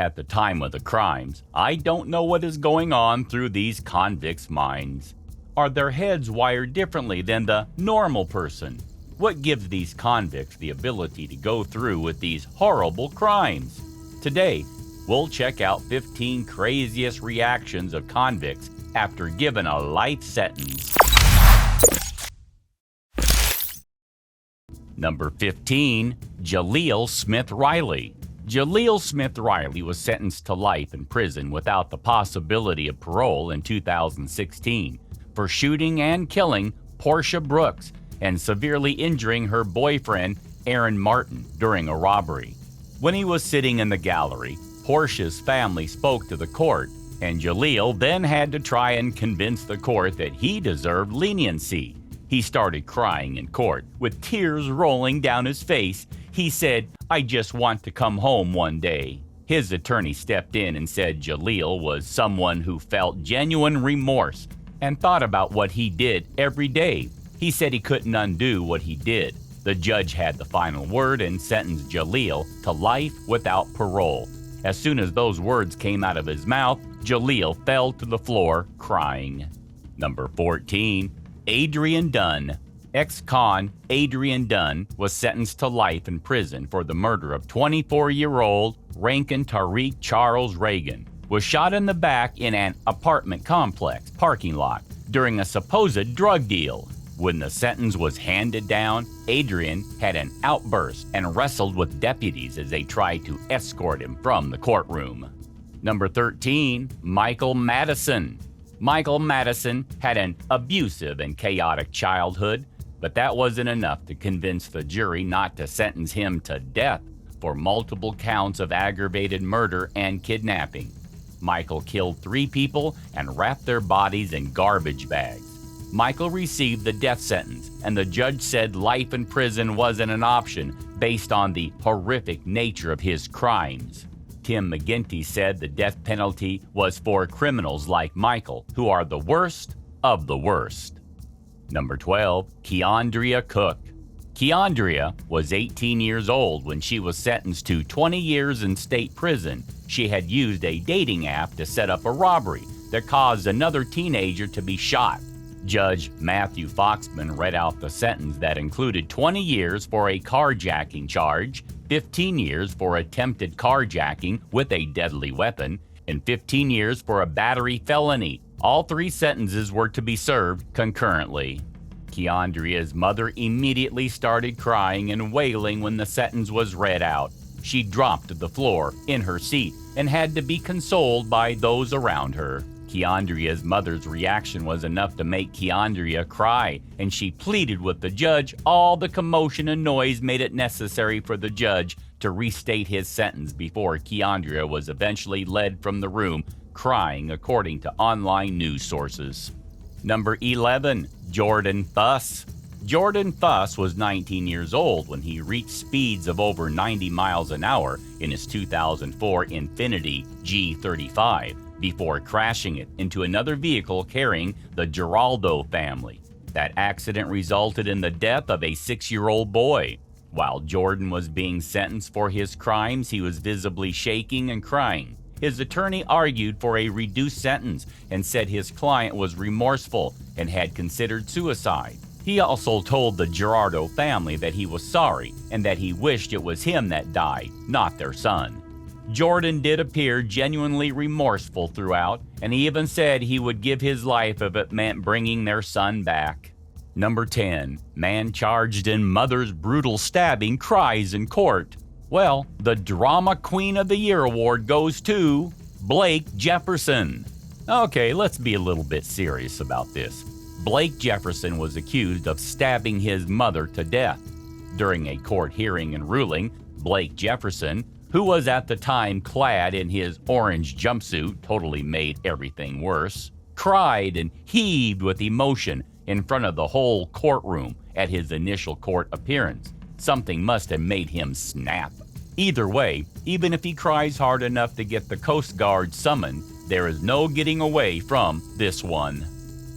At the time of the crimes, I don't know what is going on through these convicts' minds. Are their heads wired differently than the normal person? What gives these convicts the ability to go through with these horrible crimes? Today, we'll check out 15 craziest reactions of convicts after given a life sentence. Number 15. Jaleel Smith Riley. Jaleel Smith Riley was sentenced to life in prison without the possibility of parole in 2016 for shooting and killing Portia Brooks and severely injuring her boyfriend, Aaron Martin, during a robbery. When he was sitting in the gallery, Portia's family spoke to the court, and Jaleel then had to try and convince the court that he deserved leniency. He started crying in court, with tears rolling down his face. He said, "I just want to come home one day." His attorney stepped in and said Jaleel was someone who felt genuine remorse and thought about what he did every day. He said he couldn't undo what he did. The judge had the final word and sentenced Jaleel to life without parole. As soon as those words came out of his mouth, Jaleel fell to the floor crying. Number 14. Adrian Dunn. Ex-con Adrian Dunn was sentenced to life in prison for the murder of 24-year-old Rankin Tariq Charles Reagan. Was shot in the back in an apartment complex parking lot during a supposed drug deal. When the sentence was handed down, Adrian had an outburst and wrestled with deputies as they tried to escort him from the courtroom. Number 13. Michael Madison. Michael Madison had an abusive and chaotic childhood, but that wasn't enough to convince the jury not to sentence him to death for multiple counts of aggravated murder and kidnapping. Michael killed 3 people and wrapped their bodies in garbage bags. Michael received the death sentence, and the judge said life in prison wasn't an option based on the horrific nature of his crimes. Tim McGinty said the death penalty was for criminals like Michael, who are the worst of the worst. Number 12. Keandria Cook. Keandria was 18 years old when she was sentenced to 20 years in state prison. She had used a dating app to set up a robbery that caused another teenager to be shot. Judge Matthew Foxman read out the sentence that included 20 years for a carjacking charge, 15 years for attempted carjacking with a deadly weapon, and 15 years for a battery felony. All 3 sentences were to be served concurrently. Keandria's mother immediately started crying and wailing when the sentence was read out. She dropped to the floor in her seat and had to be consoled by those around her. Keandria's mother's reaction was enough to make Keandria cry, and she pleaded with the judge. All the commotion and noise made it necessary for the judge to restate his sentence before Keandria was eventually led from the room, crying, according to online news sources. Number 11. Jordan Fuss. Jordan Fuss was 19 years old when he reached speeds of over 90 miles an hour in his 2004 Infiniti G35 before crashing it into another vehicle carrying the Giraldo family. That accident resulted in the death of a 6-year-old boy. While Jordan was being sentenced for his crimes, he was visibly shaking and crying. His attorney argued for a reduced sentence and said his client was remorseful and had considered suicide. He also told the Girardo family that he was sorry and that he wished it was him that died, not their son. Jordan did appear genuinely remorseful throughout, and he even said he would give his life if it meant bringing their son back. Number 10. Man charged in mother's brutal stabbing cries in court. Well, the Drama Queen of the Year award goes to Blake Jefferson. Okay, let's be a little bit serious about this. Blake Jefferson was accused of stabbing his mother to death. During a court hearing and ruling, Blake Jefferson, who was at the time clad in his orange jumpsuit, totally made everything worse, cried and heaved with emotion in front of the whole courtroom at his initial court appearance. Something must have made him snap. Either way, even if he cries hard enough to get the Coast Guard summoned, there is no getting away from this one.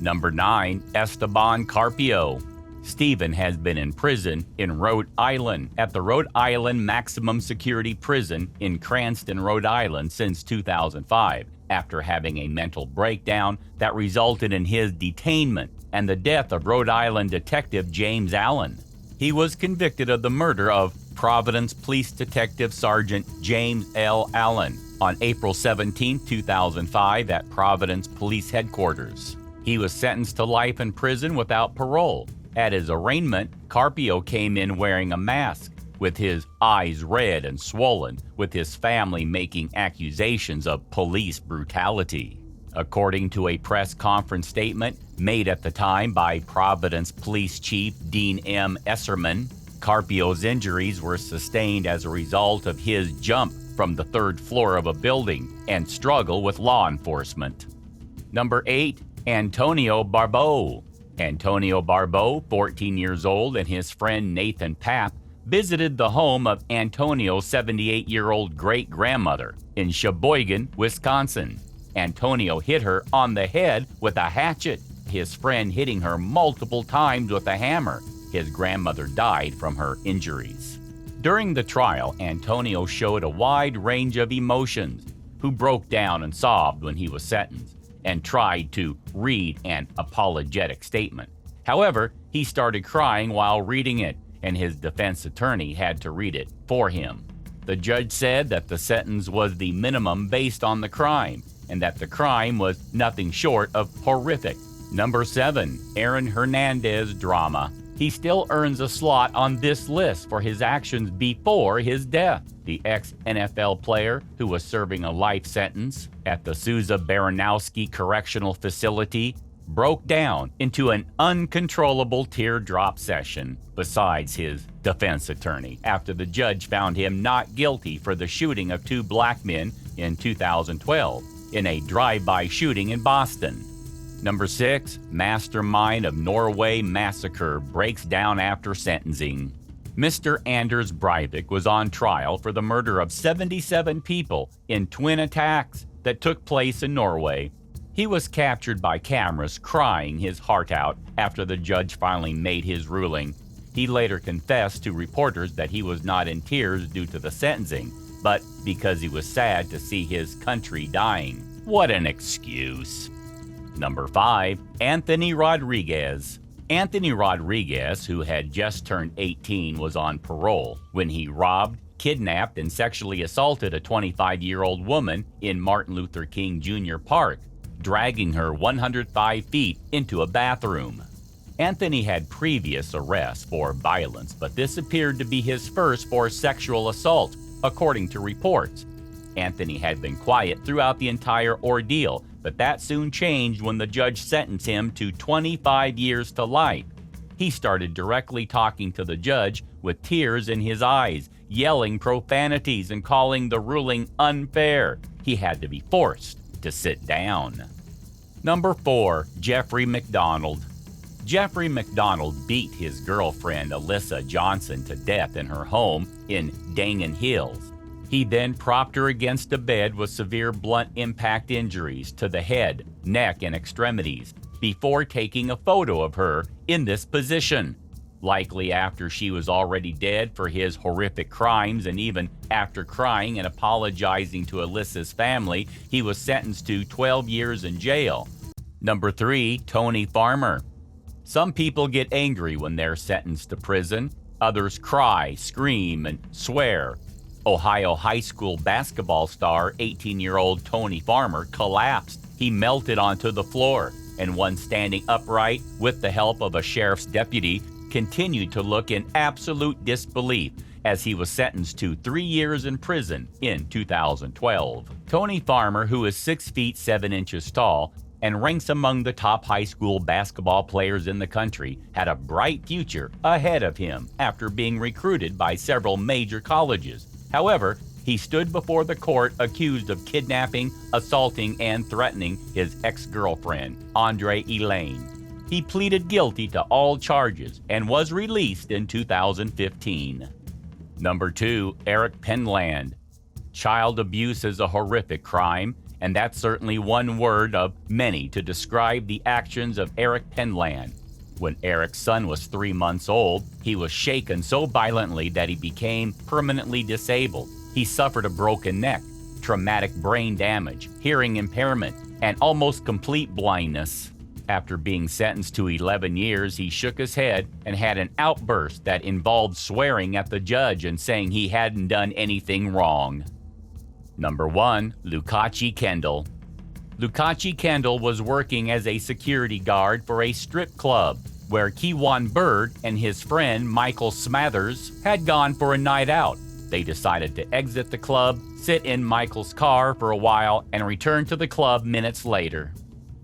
Number 9. Esteban Carpio. Stephen has been in prison in Rhode Island at the Rhode Island Maximum Security Prison in Cranston, Rhode Island since 2005, after having a mental breakdown that resulted in his detainment and the death of Rhode Island detective James Allen. He was convicted of the murder of Providence Police Detective Sergeant James L. Allen on April 17, 2005 at Providence Police Headquarters. He was sentenced to life in prison without parole. At his arraignment, Carpio came in wearing a mask, with his eyes red and swollen, with his family making accusations of police brutality. According to a press conference statement made at the time by Providence Police Chief Dean M. Esserman, Carpio's injuries were sustained as a result of his jump from the third floor of a building and struggle with law enforcement. Number 8. Antonio Barbeau. Antonio Barbeau, 14 years old, and his friend Nathan Papp visited the home of Antonio's 78-year-old great-grandmother in Sheboygan, Wisconsin. Antonio hit her on the head with a hatchet, his friend hitting her multiple times with a hammer. His grandmother died from her injuries. During the trial, Antonio showed a wide range of emotions, who broke down and sobbed when he was sentenced, and tried to read an apologetic statement. However, he started crying while reading it, and his defense attorney had to read it for him. The judge said that the sentence was the minimum based on the crime, and that the crime was nothing short of horrific. Number 7. Aaron Hernandez drama. He still earns a slot on this list for his actions before his death. The ex-NFL player, who was serving a life sentence at the Souza Baranowski Correctional Facility, broke down into an uncontrollable teardrop session besides his defense attorney after the judge found him not guilty for the shooting of 2 black men in 2012 in a drive-by shooting in Boston. Number 6. Mastermind of Norway massacre breaks down after sentencing. Mr. Anders Breivik was on trial for the murder of 77 people in twin attacks that took place in Norway. He was captured by cameras crying his heart out after the judge finally made his ruling. He later confessed to reporters that he was not in tears due to the sentencing, but because he was sad to see his country dying. What an excuse. Number 5. Anthony Rodriguez. Anthony Rodriguez, who had just turned 18, was on parole when he robbed, kidnapped, and sexually assaulted a 25-year-old woman in Martin Luther King Jr. Park, dragging her 105 feet into a bathroom. Anthony had previous arrests for violence, but this appeared to be his first for sexual assault, according to reports. Anthony had been quiet throughout the entire ordeal, but that soon changed when the judge sentenced him to 25 years to life. He started directly talking to the judge with tears in his eyes, yelling profanities and calling the ruling unfair. He had to be forced to sit down. Number 4. Jeffrey McDonald. Jeffrey McDonald beat his girlfriend Alyssa Johnson to death in her home in Dangan Hills. He then propped her against a bed with severe blunt impact injuries to the head, neck, and extremities before taking a photo of her in this position. Likely after she was already dead for his horrific crimes, and even after crying and apologizing to Alyssa's family, he was sentenced to 12 years in jail. Number 3. Tony Farmer. Some people get angry when they're sentenced to prison. Others cry, scream, and swear. Ohio high school basketball star 18-year-old Tony Farmer collapsed. He melted onto the floor, and one standing upright with the help of a sheriff's deputy continued to look in absolute disbelief as he was sentenced to 3 years in prison in 2012. Tony Farmer, who is 6 feet 7 inches tall and ranks among the top high school basketball players in the country, had a bright future ahead of him after being recruited by several major colleges. However, he stood before the court accused of kidnapping, assaulting, and threatening his ex-girlfriend, Andre Elaine. He pleaded guilty to all charges and was released in 2015. Number 2. Eric Penland. Child abuse is a horrific crime, and that's certainly one word of many to describe the actions of Eric Penland. When Eric's son was 3 months old, he was shaken so violently that he became permanently disabled. He suffered a broken neck, traumatic brain damage, hearing impairment, and almost complete blindness. After being sentenced to 11 years, he shook his head and had an outburst that involved swearing at the judge and saying he hadn't done anything wrong. Number 1. Lukachi Kendall. Lukachi Kendall was working as a security guard for a strip club where Kewan Bird and his friend Michael Smathers had gone for a night out. They decided to exit the club, sit in Michael's car for a while, and return to the club minutes later.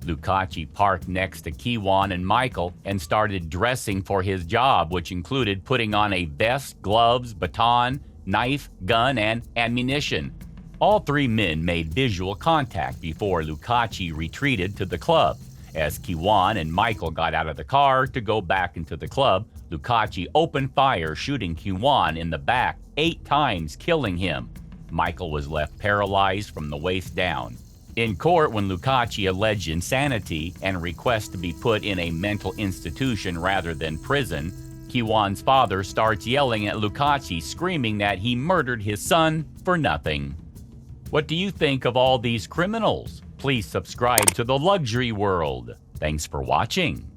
Lukachi parked next to Kewan and Michael and started dressing for his job, which included putting on a vest, gloves, baton, knife, gun, and ammunition. All three men made visual contact before Lukachi retreated to the club. As Kewan and Michael got out of the car to go back into the club, Lukachi opened fire, shooting Kewan in the back 8 times, killing him. Michael was left paralyzed from the waist down. In court, when Lukachi alleged insanity and requested to be put in a mental institution rather than prison, Kewan's father starts yelling at Lukachi, screaming that he murdered his son for nothing. What do you think of all these criminals? Please subscribe to The Luxury World. Thanks for watching.